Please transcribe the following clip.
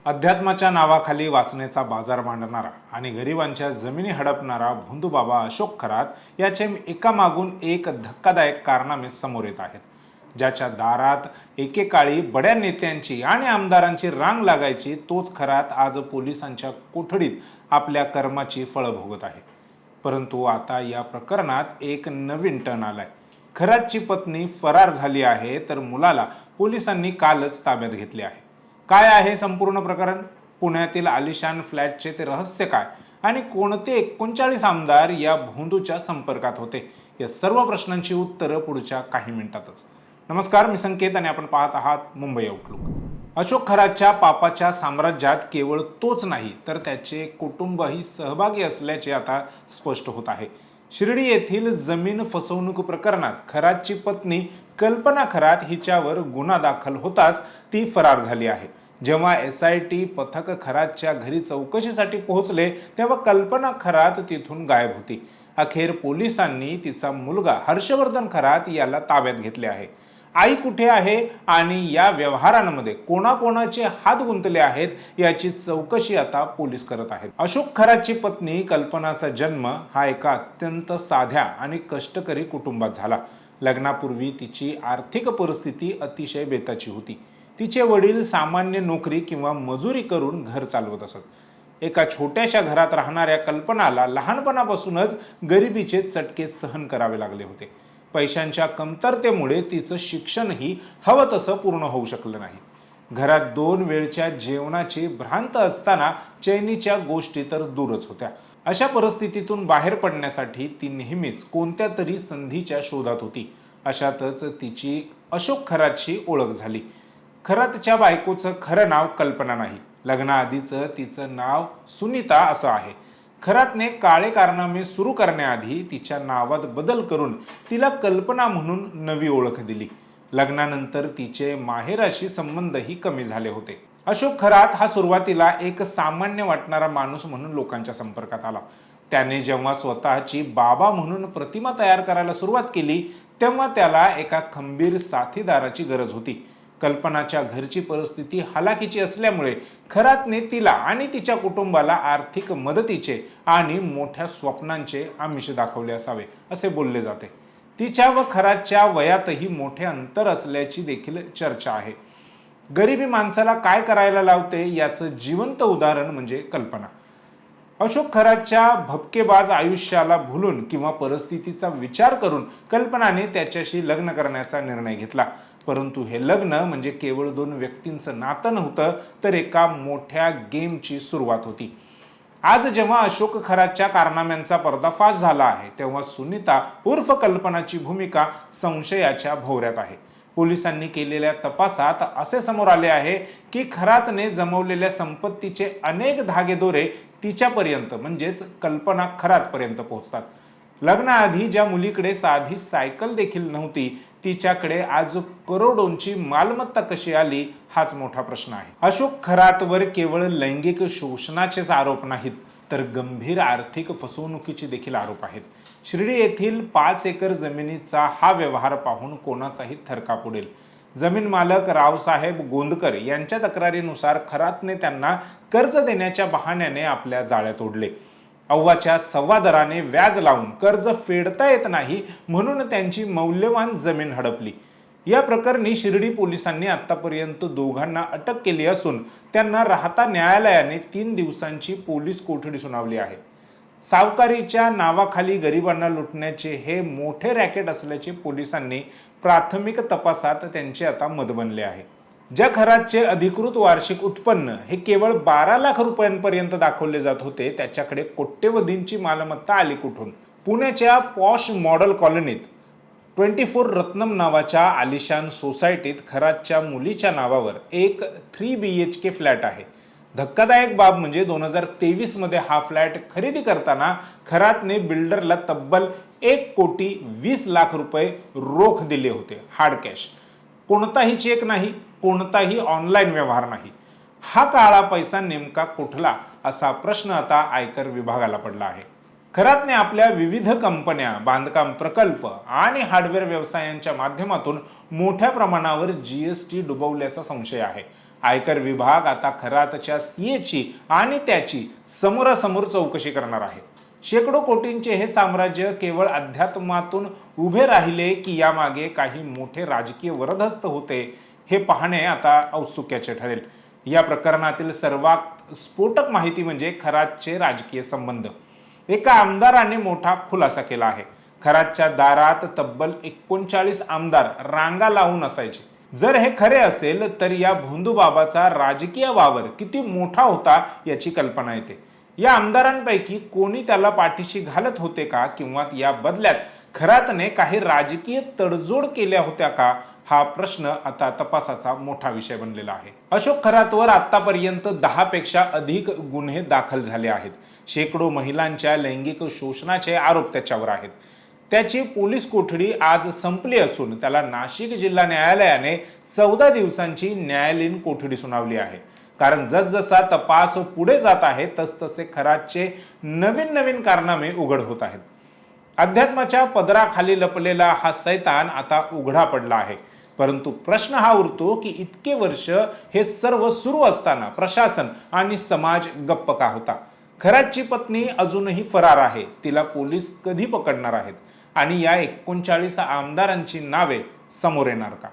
अध्यात्माच्या नावाखाली वासनेचा बाजार मांडणारा आणि गरिबांच्या जमिनी हडपणारा भोंदूबाबा अशोक खरात याचे एकामागून एक धक्कादायक कारनामे समोर येत आहेत. ज्याच्या दारात एकेकाळी बड्या नेत्यांची आणि आमदारांची रांग लागायची, तोच खरात आज पोलिसांच्या कोठडीत आपल्या कर्माची फळं भोगत आहे. परंतु आता या प्रकरणात एक नवीन टर्न आलाय. खरातची पत्नी फरार झाली आहे, तर मुलाला पोलिसांनी कालच ताब्यात घेतले आहे. काय आहे संपूर्ण प्रकरण? पुण्यातील आलिशान फ्लॅटचे ते रहस्य काय? आणि कोणते 39 आमदार या भोंदूच्या संपर्कात होते? या सर्व प्रश्नांची उत्तरं पुढच्या काही मिनिटातच. नमस्कार, मी संकेत आणि आपण पाहत आहात मुंबई आउटलुक. अशोक खरातच्या पापाच्या साम्राज्यात केवळ तोच नाही, तर त्याचे कुटुंबही सहभागी असल्याचे आता स्पष्ट होत आहे. शिर्डी येथील जमीन फसवणूक प्रकरणात खरातची पत्नी कल्पना खरात हिच्यावर गुन्हा दाखल होताच ती फरार झाली आहे. जेव्हा SIT पथक खरातच्या घरी चौकशीसाठी पोहोचले, तेव्हा कल्पना खरात तिथून गायब होती. अखेर पोलिसांनी तिचा मुलगा हर्षवर्धन खरात याला ताब्यात घेतले आहे. आई कुठे आहे आणि या व्यवहारांमध्ये कोणाकोणाचे हात गुंतले आहेत याची चौकशी आता पोलीस करत आहेत. अशोक खरातची पत्नी कल्पनाचा जन्म हा एका अत्यंत साध्या आणि कष्टकरी कुटुंबात झाला. लग्नापूर्वी तिची आर्थिक परिस्थिती अतिशय बेताची होती. तिचे वडील सामान्य नोकरी किंवा मजुरी करून घर चालवत असत. एका छोट्याशा घरात राहणाऱ्या कल्पनाला लहानपणापासूनच गरिबीचे चटके सहन करावे लागले होते. पैशांच्या कमतरतेमुळे तिचं शिक्षणही हवं तसं पूर्ण होऊ शकलं नाही. घरात 2 वेळच्या जेवणाची भ्रांत असताना चैनीच्या गोष्टी तर दूरच होत्या. अशा परिस्थितीतून बाहेर पडण्यासाठी ती नेहमीच कोणत्या तरी संधीच्या शोधात होती. अशातच तिची अशोक खरातशी ओळख झाली. खरातच्या बायकोचं खरं नाव कल्पना नाही, लग्नाआधीचं तिचं नाव सुनीता असं आहे. खरातने काळे कारनामे सुरू करण्याआधी तिच्या नावात बदल करून तिला कल्पना म्हणून नवी ओळख दिली. लग्नानंतर तिचे माहेराशी संबंधही कमी झाले होते. अशोक खरात हा सुरुवातीला एक सामान्य वाटणारा माणूस म्हणून लोकांच्या संपर्कात आला. त्याने जेव्हा स्वतःची बाबा म्हणून प्रतिमा तयार करायला सुरुवात केली, तेव्हा त्याला एका खंबीर साथीदाराची गरज होती. कल्पनाच्या घरची परिस्थिती हलाखीची असल्यामुळे खरातने तिला आणि तिच्या कुटुंबाला आर्थिक मदतीचे आणि मोठ्या स्वप्नांचे आमिष दाखवले असावे असे बोलले जाते. तिच्या व खरातच्या वयातही मोठे अंतर असल्याची देखील चर्चा आहे. गरिबी माणसाला काय करायला लावते याचं जिवंत उदाहरण म्हणजे कल्पना. अशोक खरातच्या भपकेबाज आयुष्याला भुलून किंवा परिस्थितीचा विचार करून कल्पनाने त्याच्याशी लग्न करण्याचा निर्णय घेतला. परंतु हे लग्न म्हणजे केवळ 2 व्यक्तींचं नातं नव्हतं, तर एका मोठ्या गेमची सुरुवात होती. आज जेव्हा अशोक खरातच्या कारनाम्यांचा पर्दाफाश झाला आहे, तेव्हा सुनीता उर्फ कल्पनाची भूमिका संशयाच्या भोवऱ्यात आहे. पोलिसांनी केलेल्या तपासात असे समोर आले आहे की खरातने जमवलेल्या संपत्तीचे अनेक धागेदोरे तिच्यापर्यंत म्हणजेच कल्पना खरातपर्यंत पोहोचतात. लग्नाआधी ज्या मुलीकडे साधी सायकल देखील नव्हती, तिच्याकडे आज करोडोंची मालमत्ता कशी आली हाच मोठा प्रश्न आहे. अशोक खरातवर केवळ लैंगिक शोषणाचेच आरोप नाहीत, तर गंभीर आर्थिक फसवणुकीचे देखील आरोप आहेत. शिर्डी येथील 5 एकर जमिनीचा हा व्यवहार पाहून कोणाचाही थरकाप उडेल. जमीन मालक रावसाहेब गोंदकर यांच्या तक्रारीनुसार खरातने त्यांना कर्ज देण्याच्या बहाण्याने आपल्या जाळ्यात ओढले. अव्वाच्या सव्वा दराने व्याज लावून कर्ज फेडता येत नाही म्हणून त्यांची मौल्यवान जमीन हडपली. या प्रकरणी शिर्डी पोलिसांनी आतापर्यंत दोघांना अटक केली असून त्यांना राहता न्यायालयाने 3 दिवसांची पोलीस कोठडी सुनावली आहे. सावकारीच्या नावाखाली गरिबांना लुटण्याचे हे मोठे रॅकेट असल्याचे पोलिसांनी प्राथमिक तपासात त्यांचे आता मत बनले आहे. ज्या खरातचे अधिकृत वार्षिक उत्पन्न हे केवळ 12 लाख रुपयांपर्यंत दाखवले जात होते, त्याच्याकडे कोट्यवधींची मालमत्ता आली कुठून? पुण्याच्या पॉश मॉडेल कॉलनीत 24 रत्नम नावाच्या आलिशान सोसायटीत खरातच्या मुलीच्या नावावर एक 3 BHK फ्लॅट आहे. धक्कादायक बाब म्हणजे 2023 मध्ये हा फ्लॅट खरेदी करताना खरातने बिल्डरला तब्बल 1,20,00,000 रुपये रोख दिले होते, हार्ड कॅश. कोणताही चेक नाही, कोणताही ऑनलाईन व्यवहार नाही. हा काळा पैसा नेमका कुठला असा प्रश्न आता आयकर विभागाला पडला आहे. खरातने आपल्या विविध कंपन्या, बांधकाम प्रकल्प आणि हार्डवेअर व्यवसायांच्या माध्यमातून मोठ्या प्रमाणावर GST डुबवल्याचा संशय आहे. आयकर विभाग आता खरातच्या सीएची आणि त्याची समोरासमोर चौकशी करणार आहे. शेकडो कोटींचे हे साम्राज्य केवळ अध्यात्मातून उभे राहिले की यामागे काही मोठे राजकीय वरदहस्त होते हे पाहणे आता औत्सुक्याचे ठरेल. या प्रकरणातील सर्वात स्फोटक माहिती म्हणजे खरातचे राजकीय संबंध. एका आमदाराने मोठा खुलासा केला आहे. खरातच्या दारात तब्बल 39 आमदार रांगा लावून असायचे. जर हे खरे असेल तर या भोंदूबाबाचा राजकीय वावर किती मोठा होता याची कल्पना येते. या आमदारांपैकी कोणी त्याला पाठीशी घालत होते का, किंवा या बदल्यात खरातने काही राजकीय तडजोड केल्या होत्या का, हा प्रश्न आता तपासाचा मोठा विषय बनलेला आहे. अशोक खरातवर आतापर्यंत 10 पेक्षा अधिक गुन्हे दाखल झाले आहेत. शेकडो महिलांच्या लैंगिक शोषणाचे आरोप त्याच्यावर आहेत. त्याची पोलीस कोठडी आज संपली असून त्याला नाशिक जिल्हा न्यायालयाने 14 दिवसांची न्यायालयीन कोठडी सुनावली आहे. कारण जसजसा तपास पुढे जात आहे तसतसे खरातचे नवीन नवीन कारनामे उघड होत आहेत. अध्यात्माच्या पदराखाली लपलेला हा सैतान आता उघडा पडला आहे. परंतु प्रश्न हा उरतो की इतके वर्ष हे सर्व सुरू असताना प्रशासन आणि समाज गप्प का होता? खरातची पत्नी अजूनही फरार आहे. तिला पोलीस कधी पकडणार आहेत? आणि या 39 आमदारांची नावे समोर येणार का?